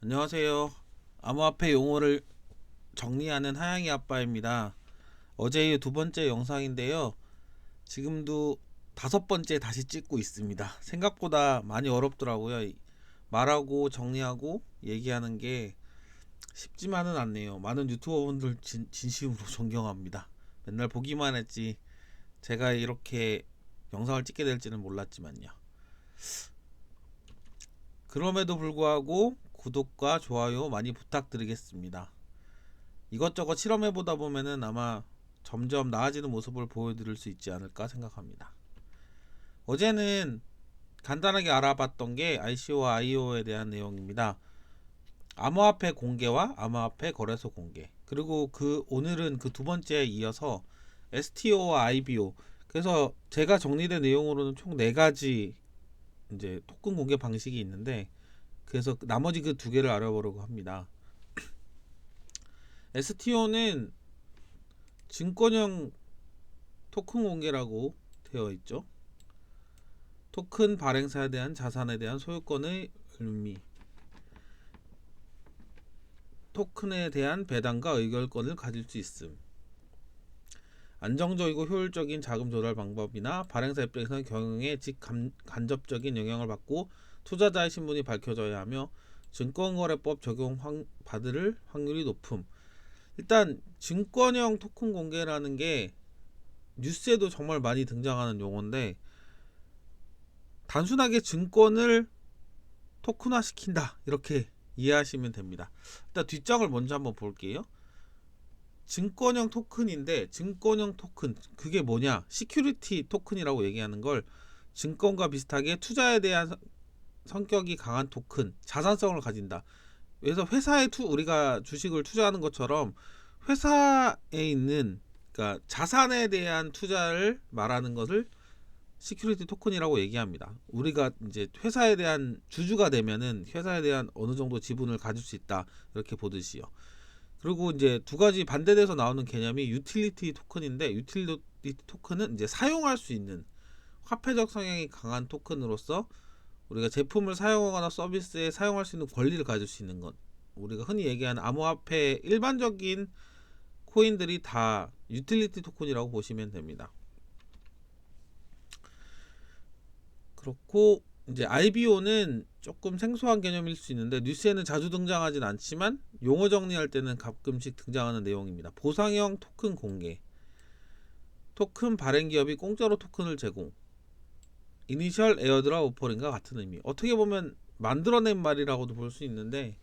안녕하세요. 암호화폐 용어를 정리하는 하양이 아빠입니다. 어제 이후 두 번째 영상인데요. 지금도 다섯 번째 다시 찍고 있습니다. 생각보다 많이 어렵더라고요. 말하고 정리하고 얘기하는 게 쉽지만은 않네요. 많은 유튜버분들 진심으로 존경합니다. 맨날 보기만 했지 제가 이렇게 영상을 찍게 될지는 몰랐지만요. 그럼에도 불구하고 구독과 좋아요 많이 부탁드리겠습니다. 이것저것 실험해 보다 보면은 아마 점점 나아지는 모습을 보여드릴 수 있지 않을까 생각합니다. 어제는 간단하게 알아봤던 게 ICO와 IO에 대한 내용입니다. 암호화폐 공개와 암호화폐 거래소 공개, 그리고 오늘은 그 두 번째에 이어서 STO와 IBO. 그래서 제가 정리된 내용으로는 총 네 가지 이제 토큰 공개 방식이 있는데, 그래서 나머지 그 두 개를 알아보려고 합니다. STO는 증권형 토큰 공개라고 되어 있죠. 토큰 발행사에 대한 자산에 대한 소유권의 의미, 토큰에 대한 배당과 의결권을 가질 수 있음, 안정적이고 효율적인 자금 조달 방법이나 발행사 입장에서는 경영에 간접적인 영향을 받고 투자자의 신분이 밝혀져야 하며 증권거래법 적용 받을 확률이 높음. 일단 증권형 토큰 공개라는 게 뉴스에도 정말 많이 등장하는 용어인데, 단순하게 증권을 토큰화 시킨다 이렇게 이해하시면 됩니다. 일단 뒷장을 먼저 한번 볼게요. 증권형 토큰인데, 증권형 토큰 그게 뭐냐, 시큐리티 토큰이라고 얘기하는 걸 증권과 비슷하게 투자에 대한 성격이 강한 토큰, 자산성을 가진다. 그래서 회사에 우리가 주식을 투자하는 것처럼 회사에 있는, 그러니까 자산에 대한 투자를 말하는 것을 시큐리티 토큰이라고 얘기합니다. 우리가 이제 회사에 대한 주주가 되면은 회사에 대한 어느 정도 지분을 가질 수 있다 이렇게 보듯이요. 그리고 이제 두 가지 반대돼서 나오는 개념이 유틸리티 토큰인데, 유틸리티 토큰은 이제 사용할 수 있는 화폐적 성향이 강한 토큰으로서 우리가 제품을 사용하거나 서비스에 사용할 수 있는 권리를 가질 수 있는 것. 우리가 흔히 얘기하는 암호화폐 일반적인 코인들이 다 유틸리티 토큰이라고 보시면 됩니다. 그렇고 이제 IBO는 조금 생소한 개념일 수 있는데 뉴스에는 자주 등장하진 않지만 용어 정리할 때는 가끔씩 등장하는 내용입니다. 보상형 토큰 공개, 토큰 발행 기업이 공짜로 토큰을 제공, 이니셜 에어드랍 오퍼링과 같은 의미. 어떻게 보면 만들어낸 말이라고도 볼 수 있는데,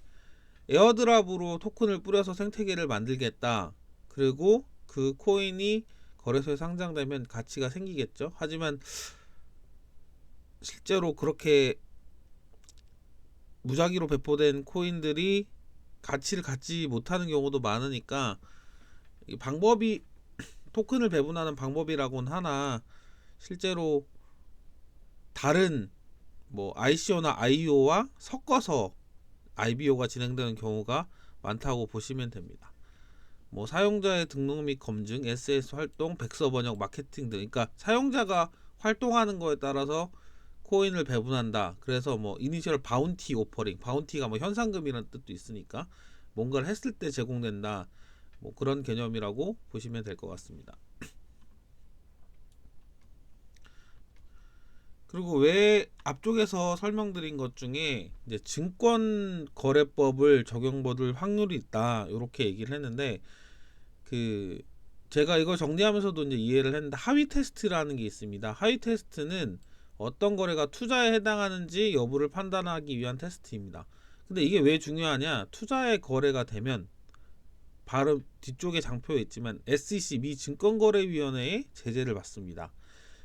에어드랍으로 토큰을 뿌려서 생태계를 만들겠다. 그리고 그 코인이 거래소에 상장되면 가치가 생기겠죠. 하지만 실제로 그렇게 무작위로 배포된 코인들이 가치를 갖지 못하는 경우도 많으니까, 이 방법이 토큰을 배분하는 방법이라고는 하나 실제로 다른 뭐 ICO나 IO와 섞어서 IBO가 진행되는 경우가 많다고 보시면 됩니다. 뭐 사용자의 등록 및 검증, SS 활동, 백서 번역, 마케팅 등, 그러니까 사용자가 활동하는 거에 따라서 코인을 배분한다. 그래서 뭐 이니셜 바운티 오퍼링, 바운티가 뭐 현상금이라는 뜻도 있으니까 뭔가를 했을 때 제공된다. 뭐 그런 개념이라고 보시면 될 것 같습니다. 그리고 왜 앞쪽에서 설명드린 것 중에 이제 증권거래법을 적용받을 확률이 있다 이렇게 얘기를 했는데, 그 제가 이걸 정리하면서도 이제 이해를 했는데, 하위 테스트라는 게 있습니다. 하위 테스트는 어떤 거래가 투자에 해당하는지 여부를 판단하기 위한 테스트입니다. 근데 이게 왜 중요하냐? 투자에 거래가 되면 바로 뒤쪽에 장표에 있지만 SEC 미 증권거래위원회의 제재를 받습니다.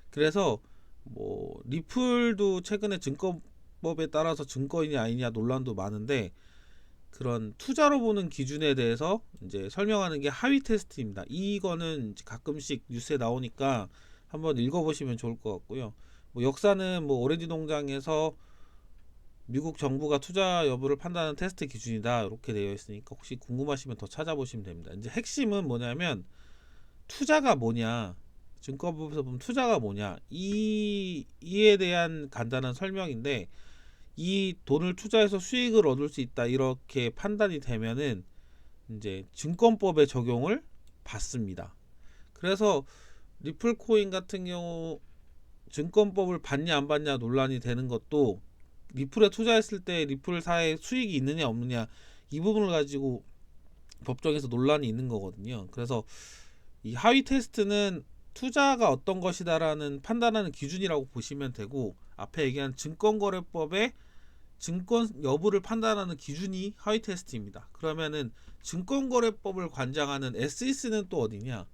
그래서 뭐 리플도 최근에 증권법에 따라서 증권이냐 아니냐 논란도 많은데, 그런 투자로 보는 기준에 대해서 이제 설명하는 게 하위 테스트입니다. 이거는 가끔씩 뉴스에 나오니까 한번 읽어보시면 좋을 것 같고요. 뭐 역사는 뭐 오렌지 농장에서 미국 정부가 투자 여부를 판단하는 테스트 기준이다 이렇게 되어 있으니까 혹시 궁금하시면 더 찾아보시면 됩니다. 이제 핵심은 뭐냐면, 투자가 뭐냐, 증권법에서 보면 투자가 뭐냐, 이에 대한 간단한 설명인데, 이 돈을 투자해서 수익을 얻을 수 있다 이렇게 판단이 되면은 이제 증권법의 적용을 받습니다. 그래서 리플 코인 같은 경우 증권법을 받냐 안 받냐 논란이 되는 것도 리플에 투자했을 때 리플사에 수익이 있느냐 없느냐 이 부분을 가지고 법정에서 논란이 있는 거거든요. 그래서 이 하위 테스트는 투자가 어떤 것이다라는 판단하는 기준이라고 보시면 되고, 앞에 얘기한 증권거래법의 증권 여부를 판단하는 기준이 하위 테스트입니다. 그러면은 증권거래법을 관장하는 SEC는 또 어디냐?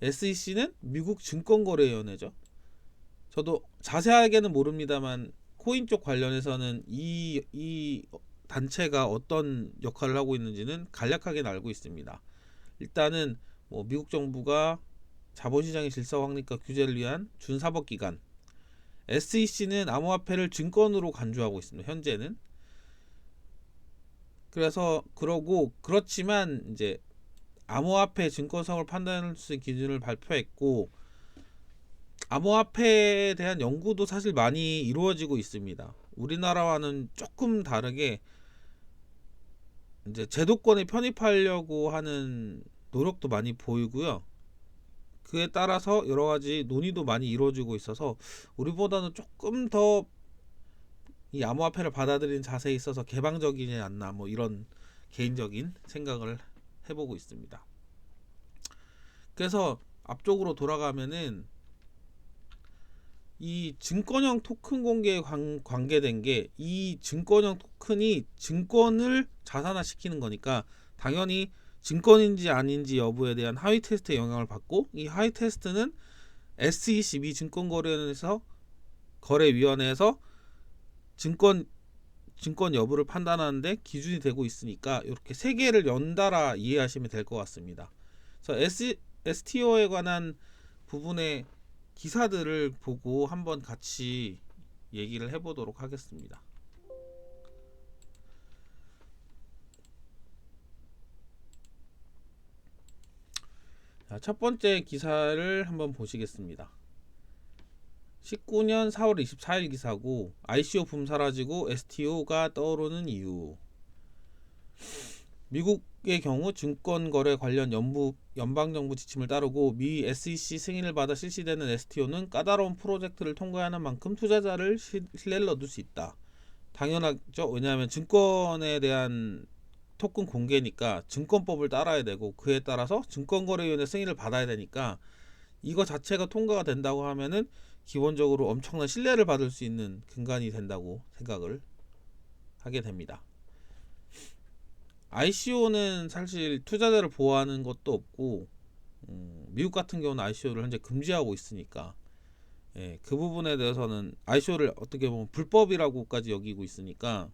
SEC는 미국 증권거래위원회죠. 저도 자세하게는 모릅니다만 코인 쪽 관련해서는 이 단체가 어떤 역할을 하고 있는지는 간략하게는 알고 있습니다. 일단은 뭐 미국 정부가 자본시장의 질서 확립과 규제를 위한 준사법기관, SEC는 암호화폐를 증권으로 간주하고 있습니다. 현재는. 그래서 그렇지만 이제 암호화폐 증권성을 판단할 수 있는 기준을 발표했고, 암호화폐에 대한 연구도 사실 많이 이루어지고 있습니다. 우리나라와는 조금 다르게 이제 제도권에 편입하려고 하는 노력도 많이 보이고요. 그에 따라서 여러 가지 논의도 많이 이루어지고 있어서 우리보다는 조금 더 이 암호화폐를 받아들이는 자세에 있어서 개방적이지 않나, 뭐 이런 개인적인 생각을 해보고 있습니다. 그래서 앞쪽으로 돌아가면은 이 증권형 토큰 공개에 관계된 게, 이 증권형 토큰이 증권을 자산화시키는 거니까 당연히 증권인지 아닌지 여부에 대한 하위 테스트의 영향을 받고, 이 하위 테스트는 SEC 미 거래위원회에서 증권 여부를 판단하는데 기준이 되고 있으니까 이렇게 세 개를 연달아 이해하시면 될 것 같습니다. 그래서 STO에 관한 부분의 기사들을 보고 한번 같이 얘기를 해보도록 하겠습니다. 자, 첫 번째 기사를 한번 보시겠습니다. 19년 4월 24일 기사고, ICO 붐 사라지고 STO가 떠오르는 이유. 미국의 경우 증권거래 관련 연방정부 지침을 따르고 미 SEC 승인을 받아 실시되는 STO는 까다로운 프로젝트를 통과하는 만큼 투자자를 신뢰를 얻을 수 있다. 당연하죠. 왜냐하면 증권에 대한 토큰 공개니까 증권법을 따라야 되고, 그에 따라서 증권거래위원회 승인을 받아야 되니까 이거 자체가 통과가 된다고 하면은 기본적으로 엄청난 신뢰를 받을 수 있는 근간이 된다고 생각을 하게 됩니다. ICO는 사실 투자자를 보호하는 것도 없고, 미국 같은 경우는 ICO를 현재 금지하고 있으니까, 예, 그 부분에 대해서는 ICO를 어떻게 보면 불법이라고까지 여기고 있으니까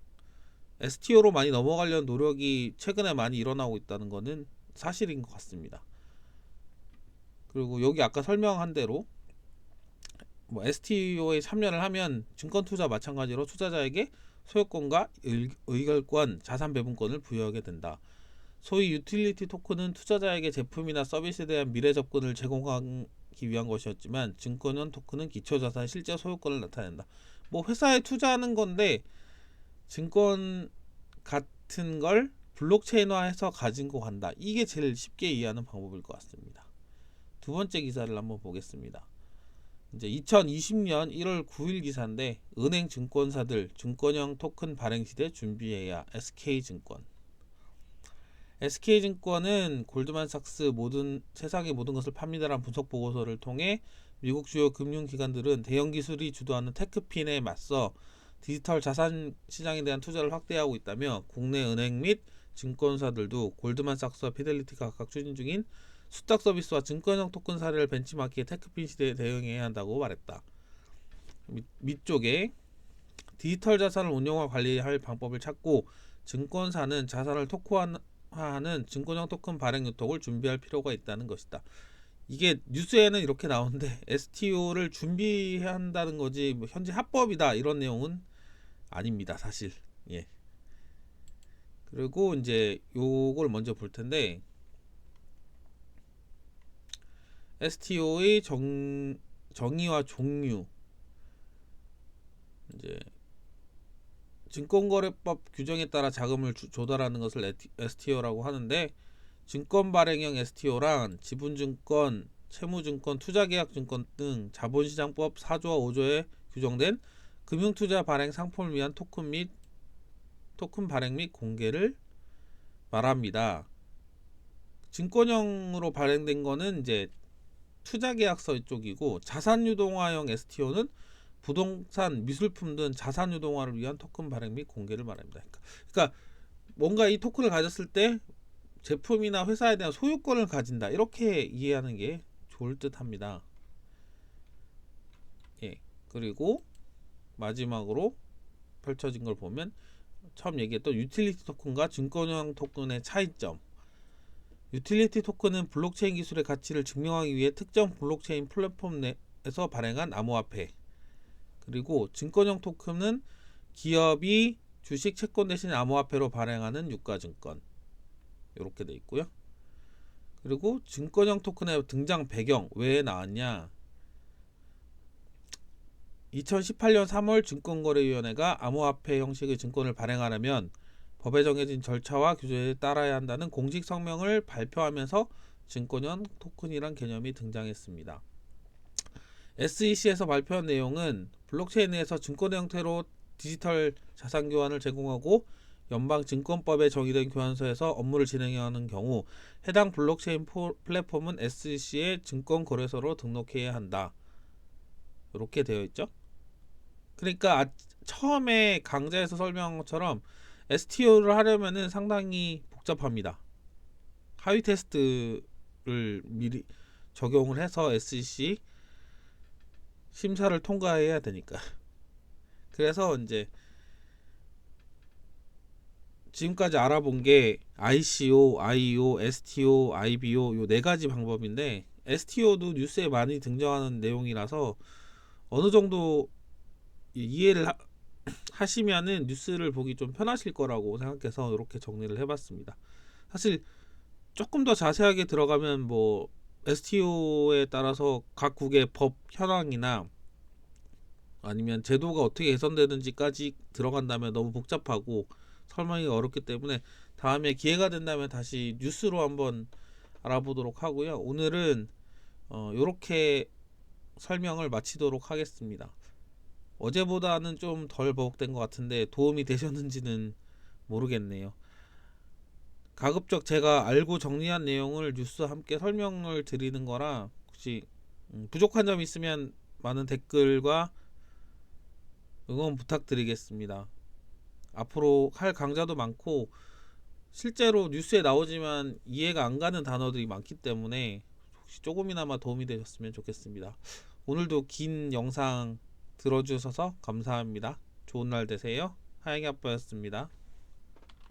STO로 많이 넘어가려는 노력이 최근에 많이 일어나고 있다는 것은 사실인 것 같습니다. 그리고 여기 아까 설명한 대로 뭐 STO에 참여를 하면 증권 투자 마찬가지로 투자자에게 소유권과 의결권, 자산 배분권을 부여하게 된다. 소위 유틸리티 토큰은 투자자에게 제품이나 서비스에 대한 미래 접근을 제공하기 위한 것이었지만, 증권형 토큰은 기초자산의 실제 소유권을 나타낸다. 뭐 회사에 투자하는 건데 증권 같은 걸 블록체인화해서 가지고 간다. 이게 제일 쉽게 이해하는 방법일 것 같습니다. 두 번째 기사를 한번 보겠습니다. 이제 2020년 1월 9일 기사인데, 은행 증권사들 증권형 토큰 발행 시대 준비해야. SK증권. SK증권은 골드만삭스 세상의 모든 것을 팝니다라는 분석 보고서를 통해 미국 주요 금융기관들은 대형 기술이 주도하는 테크핀에 맞서 디지털 자산 시장에 대한 투자를 확대하고 있다며, 국내 은행 및 증권사들도 골드만삭스와 피델리티가 각각 추진 중인 수탁 서비스와 증권형 토큰 사례를 벤치마킹해 테크핀 시대에 대응해야 한다고 말했다. 밑쪽에 디지털 자산을 운영과 관리할 방법을 찾고 증권사는 자산을 토큰화하는 증권형 토큰 발행 유통을 준비할 필요가 있다는 것이다. 이게 뉴스에는 이렇게 나오는데 STO를 준비해야 한다는 거지 뭐 현재 합법이다 이런 내용은 아닙니다, 사실. 예. 그리고 이제 요걸 먼저 볼 텐데, STO의 정의와 종류. 이제 증권거래법 규정에 따라 자금을 조달하는 것을 STO라고 하는데, 증권 발행형 STO란 지분증권, 채무증권, 투자계약증권 등 자본시장법 4조와 5조에 규정된 금융투자 발행 상품을 위한 토큰 및 토큰 발행 및 공개를 말합니다. 증권형으로 발행된 거는 이제 투자계약서 쪽이고, 자산유동화형 STO는 부동산, 미술품 등 자산유동화를 위한 토큰 발행 및 공개를 말합니다. 그러니까 뭔가 이 토큰을 가졌을 때 제품이나 회사에 대한 소유권을 가진다, 이렇게 이해하는 게 좋을 듯 합니다. 예. 그리고 마지막으로 펼쳐진 걸 보면 처음 얘기했던 유틸리티 토큰과 증권형 토큰의 차이점. 유틸리티 토큰은 블록체인 기술의 가치를 증명하기 위해 특정 블록체인 플랫폼 내에서 발행한 암호화폐. 그리고 증권형 토큰은 기업이 주식, 채권 대신 암호화폐로 발행하는 유가증권. 이렇게 돼 있고요. 그리고 증권형 토큰의 등장 배경 왜 나왔냐? 2018년 3월 증권거래위원회가 암호화폐 형식의 증권을 발행하려면 법에 정해진 절차와 규제에 따라야 한다는 공식 성명을 발표하면서 증권형 토큰이란 개념이 등장했습니다. SEC에서 발표한 내용은 블록체인에서 증권의 형태로 디지털 자산 교환을 제공하고 연방증권법에 정의된 교환소에서 업무를 진행하는 경우 해당 블록체인 플랫폼은 SEC의 증권거래소로 등록해야 한다. 이렇게 되어 있죠. 그러니까 처음에 강좌에서 설명한 것처럼 STO를 하려면은 상당히 복잡합니다. 하위 테스트를 미리 적용을 해서 SEC 심사를 통과해야 되니까. 그래서 이제 지금까지 알아본 게 ICO, IEO, STO, IBO 요 네 가지 방법인데, STO도 뉴스에 많이 등장하는 내용이라서 어느 정도 이해를 하시면은 뉴스를 보기 좀 편하실 거라고 생각해서 이렇게 정리를 해봤습니다. 사실 조금 더 자세하게 들어가면 뭐 STO에 따라서 각국의 법 현황이나 아니면 제도가 어떻게 개선되는지까지 들어간다면 너무 복잡하고 설명이 어렵기 때문에 다음에 기회가 된다면 다시 뉴스로 한번 알아보도록 하고요. 오늘은 이렇게 설명을 마치도록 하겠습니다. 어제보다는 좀 덜 버벅된 것 같은데 도움이 되셨는지는 모르겠네요. 가급적 제가 알고 정리한 내용을 뉴스와 함께 설명을 드리는 거라 혹시 부족한 점 있으면 많은 댓글과 응원 부탁드리겠습니다. 앞으로 할 강좌도 많고 실제로 뉴스에 나오지만 이해가 안 가는 단어들이 많기 때문에 혹시 조금이나마 도움이 되셨으면 좋겠습니다. 오늘도 긴 영상 들어주셔서 감사합니다. 좋은 날 되세요. 하영이 아빠였습니다.